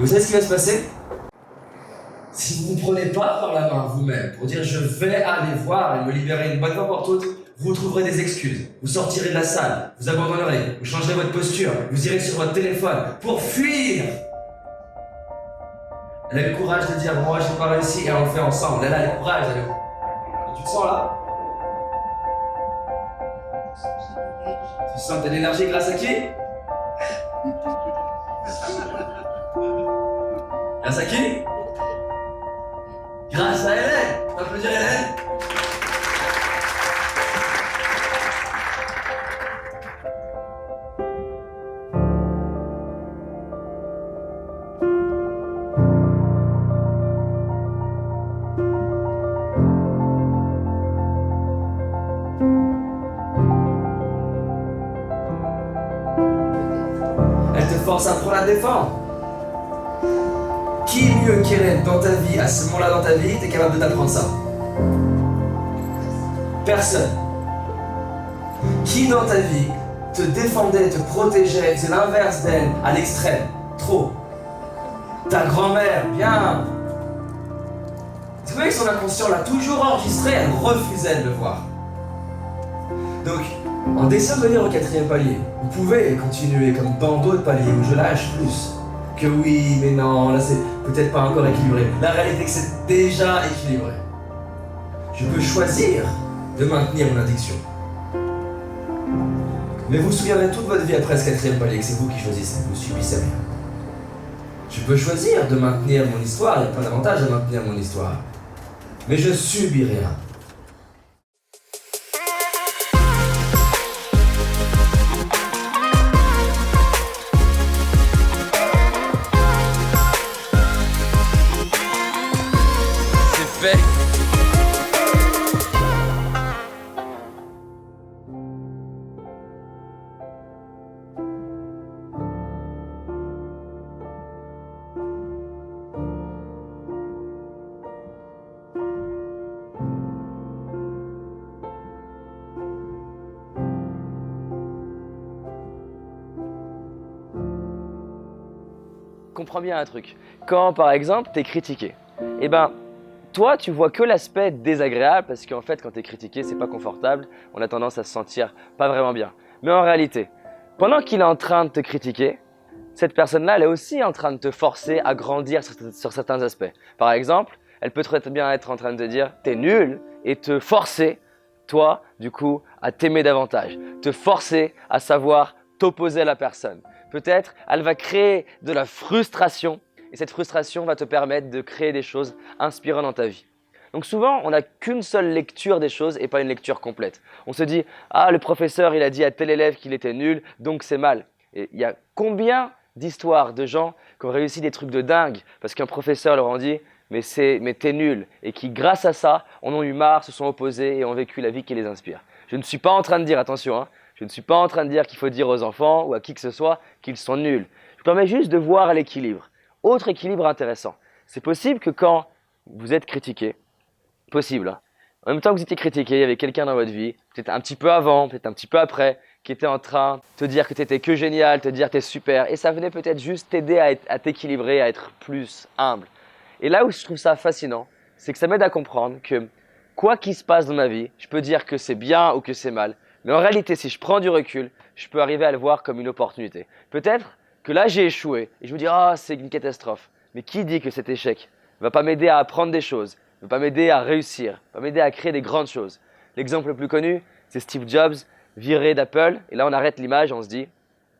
Et vous savez ce qui va se passer? Si vous ne prenez pas par la main vous-même pour dire je vais aller voir et me libérer une bonne fois pour toutes, vous trouverez des excuses, vous sortirez de la salle, vous abandonnerez, vous changerez votre posture, vous irez sur votre téléphone pour fuir. Elle a le courage de dire moi j'ai pas réussi et on le fait ensemble. Elle a le courage, elle. Tu te sens là? Tu sens de l'énergie grâce à qui? Grâce à qui? Grâce à Hélène! On peut applaudir Hélène? Elle te force à prendre la défense. Qui mieux qu'Hélène dans ta vie, à ce moment-là dans ta vie, t'es capable de t'apprendre ça? Personne. Qui dans ta vie te défendait, te protégeait, faisait l'inverse d'elle, à l'extrême? Trop. Ta grand-mère, bien. Tu vois que son inconscient l'a toujours enregistré, elle refusait de le voir. Donc, en descendant de venir au 4e palier, vous pouvez continuer comme dans d'autres paliers où je lâche plus. Que oui, mais non, là c'est peut-être pas encore équilibré. La réalité c'est que c'est déjà équilibré. Je peux choisir de maintenir mon addiction. Mais vous vous souviendrez toute votre vie après ce 4e palier que c'est vous qui choisissez, vous subissez rien. Je peux choisir de maintenir mon histoire, il y a plein d'avantages à maintenir mon histoire. Mais je subis rien. Fait. Comprends bien un truc. Quand par exemple t'es critiqué, eh ben toi, tu vois que l'aspect désagréable parce qu'en fait, quand tu es critiqué, c'est pas confortable. On a tendance à se sentir pas vraiment bien. Mais en réalité, pendant qu'il est en train de te critiquer, cette personne-là, elle est aussi en train de te forcer à grandir sur certains aspects. Par exemple, elle peut très bien être en train de te dire « t'es nul » et te forcer, toi, du coup, à t'aimer davantage. Te forcer à savoir t'opposer à la personne. Peut-être, elle va créer de la frustration. Et cette frustration va te permettre de créer des choses inspirantes dans ta vie. Donc souvent, on n'a qu'une seule lecture des choses et pas une lecture complète. On se dit « Ah, le professeur, il a dit à tel élève qu'il était nul, donc c'est mal. » Et il y a combien d'histoires de gens qui ont réussi des trucs de dingue parce qu'un professeur leur a dit « Mais t'es nul » et qui, grâce à ça, en ont eu marre, se sont opposés et ont vécu la vie qui les inspire. Je ne suis pas en train de dire, attention, hein, je ne suis pas en train de dire qu'il faut dire aux enfants ou à qui que ce soit qu'ils sont nuls. Je permets juste de voir l'équilibre. Autre équilibre intéressant, c'est possible que quand vous êtes critiqué, possible, hein, en même temps que vous étiez critiqué, il y avait quelqu'un dans votre vie, peut-être un petit peu avant, peut-être un petit peu après, qui était en train de te dire que tu étais que génial, te dire que tu es super, et ça venait peut-être juste t'aider à t'équilibrer, à être plus humble. Et là où je trouve ça fascinant, c'est que ça m'aide à comprendre que quoi qu'il se passe dans ma vie, je peux dire que c'est bien ou que c'est mal, mais en réalité, si je prends du recul, je peux arriver à le voir comme une opportunité. Peut-être que là j'ai échoué et je me dis ah c'est une catastrophe. Mais qui dit que cet échec ne va pas m'aider à apprendre des choses, ne va pas m'aider à réussir, ne va pas m'aider à créer des grandes choses. L'exemple le plus connu, c'est Steve Jobs viré d'Apple et là on arrête l'image et on se dit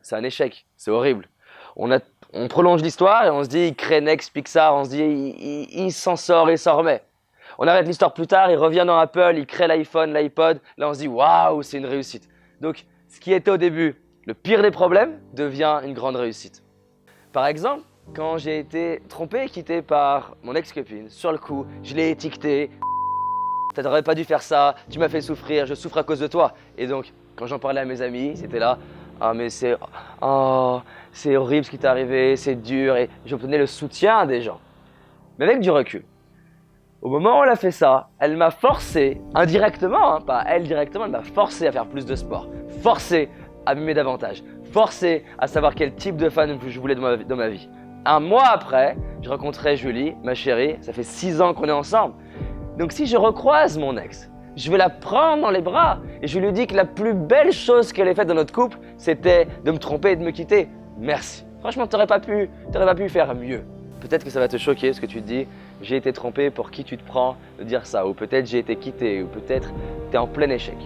c'est un échec, c'est horrible. On prolonge l'histoire et on se dit il crée Next, Pixar, on se dit il s'en sort et s'en remet. On arrête l'histoire plus tard, il revient dans Apple, il crée l'iPhone, l'iPod, là on se dit waouh c'est une réussite. Donc ce qui était au début le pire des problèmes devient une grande réussite. Par exemple, quand j'ai été trompé et quitté par mon ex-copine, sur le coup, je l'ai étiqueté. T'aurais pas dû faire ça, tu m'as fait souffrir, je souffre à cause de toi. Et donc, quand j'en parlais à mes amis, c'était là, ah mais c'est horrible ce qui t'est arrivé, c'est dur. Et j'obtenais le soutien des gens. Mais avec du recul, au moment où elle a fait ça, elle m'a forcé, indirectement, hein, pas elle directement, elle m'a forcé à faire plus de sport, forcé à m'aimer davantage, forcé à savoir quel type de femme je voulais dans ma vie, Un mois après, je rencontrais Julie, ma chérie, ça fait 6 ans qu'on est ensemble. Donc si je recroise mon ex, je vais la prendre dans les bras et je lui dis que la plus belle chose qu'elle ait faite dans notre couple, c'était de me tromper et de me quitter. Merci. Franchement, t'aurais pas pu faire mieux. Peut-être que ça va te choquer ce que tu te dis. J'ai été trompé, pour qui tu te prends de dire ça? Ou peut-être j'ai été quitté, ou peut-être t'es en plein échec.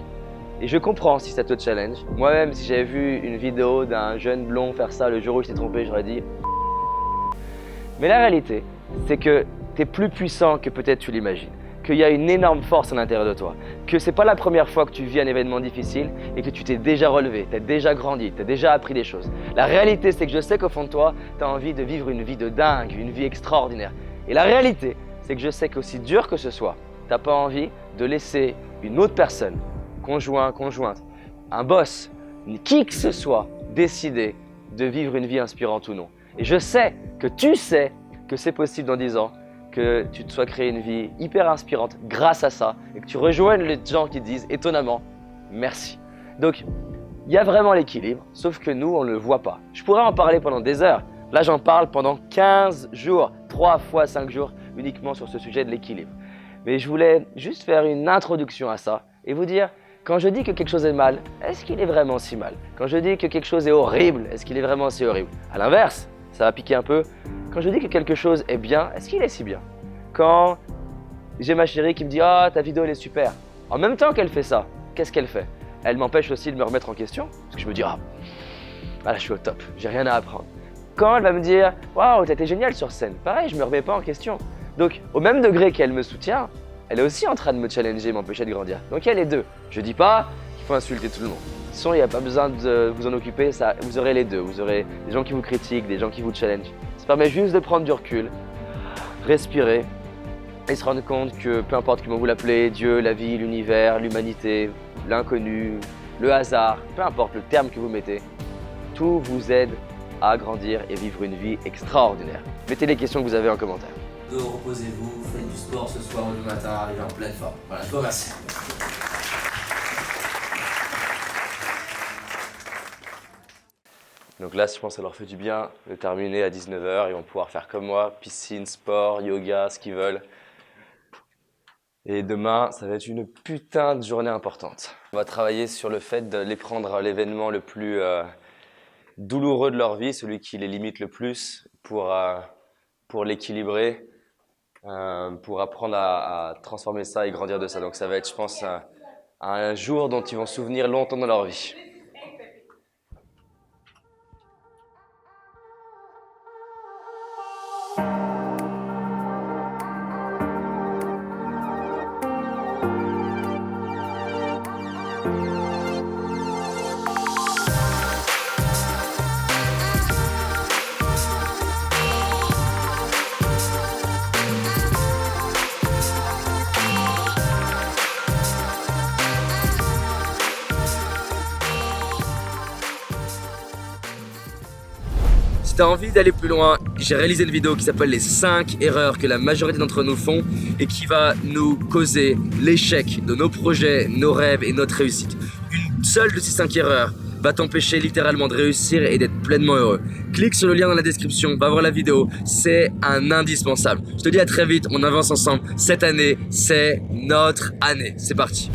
Et je comprends si ça te challenge. Moi-même, si j'avais vu une vidéo d'un jeune blond faire ça le jour où je t'ai trompé, j'aurais dit... Mais la réalité, c'est que t'es plus puissant que peut-être tu l'imagines. Qu'il y a une énorme force à l'intérieur de toi, que c'est pas la première fois que tu vis un événement difficile et que tu t'es déjà relevé, tu as déjà grandi, tu as déjà appris des choses. La réalité, c'est que je sais qu'au fond de toi, tu as envie de vivre une vie de dingue, une vie extraordinaire. Et la réalité, c'est que je sais qu'aussi dur que ce soit, tu n'as pas envie de laisser une autre personne, conjoint, conjointe, un boss, qui que ce soit, décider de vivre une vie inspirante ou non. Et je sais que tu sais que c'est possible dans 10 ans, que tu te sois créé une vie hyper inspirante grâce à ça et que tu rejoignes les gens qui disent étonnamment merci. Donc, il y a vraiment l'équilibre, sauf que nous, on ne le voit pas. Je pourrais en parler pendant des heures. Là, j'en parle pendant 15 jours, 3 fois 5 jours, uniquement sur ce sujet de l'équilibre. Mais je voulais juste faire une introduction à ça et vous dire, quand je dis que quelque chose est mal, est-ce qu'il est vraiment si mal? Quand je dis que quelque chose est horrible, est-ce qu'il est vraiment si horrible? À l'inverse, ça va piquer un peu. Quand je dis que quelque chose est bien, est-ce qu'il est si bien? Quand j'ai ma chérie qui me dit « Ah, ta vidéo elle est super », en même temps qu'elle fait ça, qu'est-ce qu'elle fait? Elle m'empêche aussi de me remettre en question, parce que je me dis « Ah, là je suis au top, j'ai rien à apprendre ». Quand elle va me dire « Waouh, t'as été génial sur scène », pareil, je me remets pas en question. Donc, au même degré qu'elle me soutient, elle est aussi en train de me challenger, m'empêcher de grandir. Donc il y a les deux. Je dis pas qu'il faut insulter tout le monde. De toute façon, il n'y a pas besoin de vous en occuper, ça, vous aurez les deux. Vous aurez des gens qui vous critiquent, des gens qui vous challengent. Ça permet juste de prendre du recul, respirer et se rendre compte que peu importe comment vous l'appelez, Dieu, la vie, l'univers, l'humanité, l'inconnu, le hasard, peu importe le terme que vous mettez, tout vous aide à grandir et vivre une vie extraordinaire. Mettez les questions que vous avez en commentaire. Reposez-vous, faites du sport ce soir ou le matin, arrivez en pleine forme. Voilà, je vous remercie. Donc là, je pense que ça leur fait du bien de terminer à 19h. Ils vont pouvoir faire comme moi, piscine, sport, yoga, ce qu'ils veulent. Et demain, ça va être une putain de journée importante. On va travailler sur le fait de les prendre à l'événement le plus douloureux de leur vie, celui qui les limite le plus, pour l'équilibrer, pour apprendre à transformer ça et grandir de ça. Donc ça va être, je pense, un jour dont ils vont se souvenir longtemps dans leur vie. Si tu as envie d'aller plus loin, j'ai réalisé une vidéo qui s'appelle les 5 erreurs que la majorité d'entre nous font et qui va nous causer l'échec de nos projets, nos rêves et notre réussite. Une seule de ces 5 erreurs va t'empêcher littéralement de réussir et d'être pleinement heureux. Clique sur le lien dans la description, va voir la vidéo, c'est un indispensable. Je te dis à très vite, on avance ensemble. Cette année, c'est notre année. C'est parti.